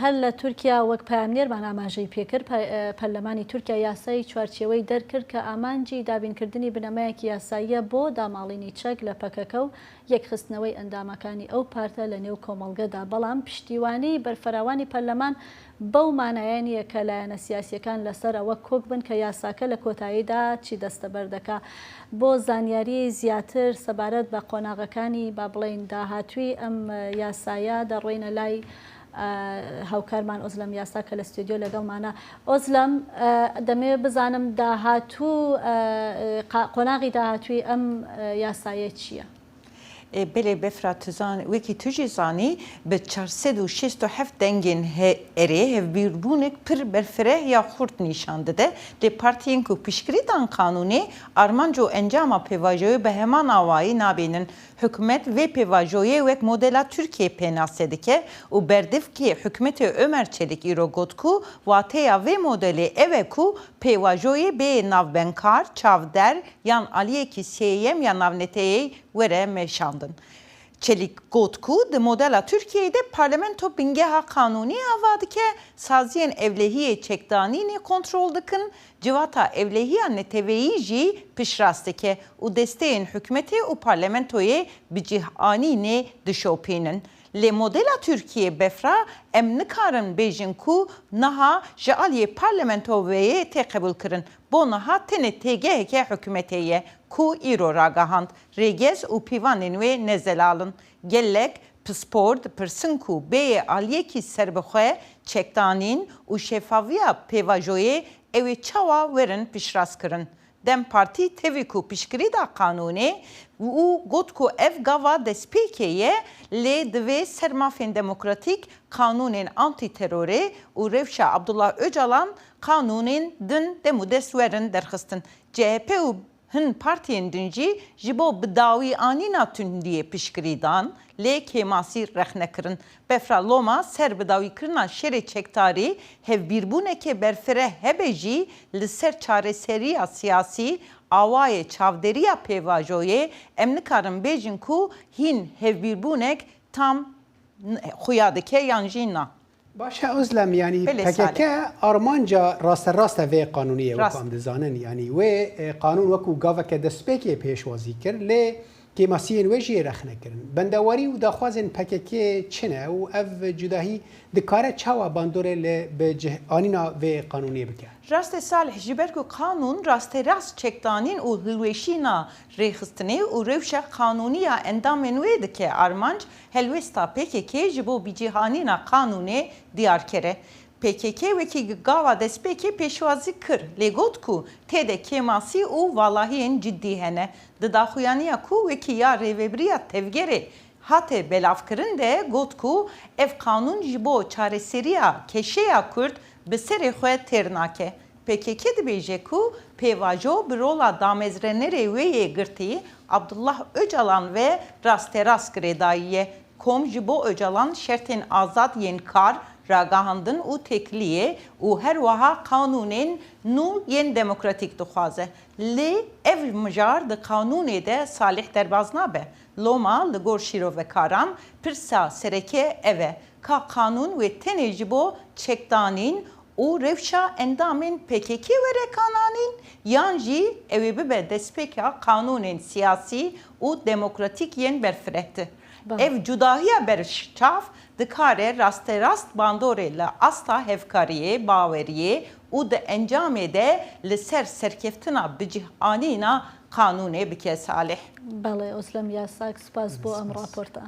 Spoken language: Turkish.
هەر لە تورکیا وەک پامنێرمان ئاماژەی پێکرد پەرلەمانی تورکیا یاسای چوارچێوەی دەرکرد کە ئامانجی دابینکردنی بنەمایەکی یاساییە بۆ داماڵینی چەک لە پەکەکە و یەکخستنەوەی ئەندامەکانی ئەو پارتە لە نێو کۆمەڵگەدا. بەڵام پشتیوانی بەرفراوانی پەرلەمان بەو مانایانیە کە لایەنە سیاسیەکان لەسەر ئەوە کۆک بن کە یاساکە لە کۆتاییدا چی دەستەبەر دەکا. بۆ زانیاری زیاتر سەبارەت بە قۆناغەکانی با بڵێن داهاتووی ئەم یاسایە دەڕۆینە لای هاوکارمان ئۆزلەم یاسا کە لە ستودیۆ لەگەڵمانە. ئۆزلەم دەمەوێت بزانم داهاتوو قۆناغی داهاتووی ئەم یاسایە چییە؟ بله بفراتزان وکی توجی زانی به 467 دنگین اره هفبیربونک پر برفره یا خورد نشان داده لی پارتیین که پیشگیریدان قانونی آرمانجو انجام پیواژوی به همان آوایی نابینن حکومت و پیواژوی وک مدل ترکیه پناسده که و بردف که حکومت عمر چلیک ایرو گود کو واتیا و مدل اوه کو پیواژوی به ناوبنکار چاودر یان علیه کی سیم یا ناونتهی وره meşandın. Çelik Gotku de modela Türkiye'de parlamento bingeha kanuni avadı ki saziyen evlehiye çekdanini kontrol dıkın civata evlehiye neteveyici pişrastı ki u desteğin hükümeti u parlamentoye bicihani ne dışopinin. Le modela Türkiye befra emnikarın bejin ku naha jealiye parlamento veye tekabül kırın. Bu naha tene tegehke hükümetiye ku iro ragahand regez u pivanin ve nezelalın. Gellek pspord pırsın ku beye aliyeki serbexwe çektanin u şefaviya pevajoye evi çava verin pişras kırın. Dem parti teviku pişkirida kanuni u gotku ev gava despikeye le dve sermafin demokratik kanunin antiteröre u revşa Abdullah Öcalan kanunin dün demudes verin derxistin. CHP u hın partiyen dünci jibo bdawi anina tün diye pişkiridan le kemasi rexnekirin. Befra Loma ser bdawi kirina şere çektari hev birbuneke berfere hebeji li ser çareseriya siyasi avaye çavderiya pevajoye emnikarın bejin ku hin hev birbunek tam xuyadike yanjina. باشه özlem yani PKK Armanca rast ve kanuniye vakam dizanin yani ve kanun vaku gavake despeke peşwazi kir le kemasiyen ve jê rexne kirin. Bendewarî û daxwazên PKK çine û ev cudahi dikare çawa bandorê li bi anîna vê qanûniyê bike. Rastê Salih ji ber ku kanûn rasterast çekdanîn û hilweşîna rêxistinê û rewşa qanûniya endamên wê dike armanc helwesta PKK ji bo bicîhanîna qanûnê diyar kere. PKK wekî gava destpêkê pêşwazî kir lê got ku têde kemasî û valahiyên ciddî hene. Di daxuyaniya ku wekî ya rêveberiya tevgerê hate belavkirin de got ku ev kanûn ji bo çareseriya keşeya Kurd bi serê xwe têr nake. PKK dibêje ku pêvajo bi rola damezrenerê wê yê girtî Abdullah Öcalan ve rasterast girêdayiye. Kom ji bo Öcalan şertên azad yên kar ragahandın u tekliye u her vaha kanunên nû yên demokratik dixwaze. Lê ev mijar di kanunê de salih derbas nabe. Loma li gor şîrovekaran pirsa sereke ev e. Ka kanun wê tenê ji bo çekdanîn û rewşa endamên PKK were kananîn yan jî ew ê bibe destpêka kanunên siyasî û demokratik yên berfirehtir. Ev cudahiya berçav dikare rasterast bandorê li asta hevkariyê, baweriyê û di encamê de li ser serkeftina bicîhanîna kanûnê bike salih. Belê Özlem Yasak spas bo em raporta.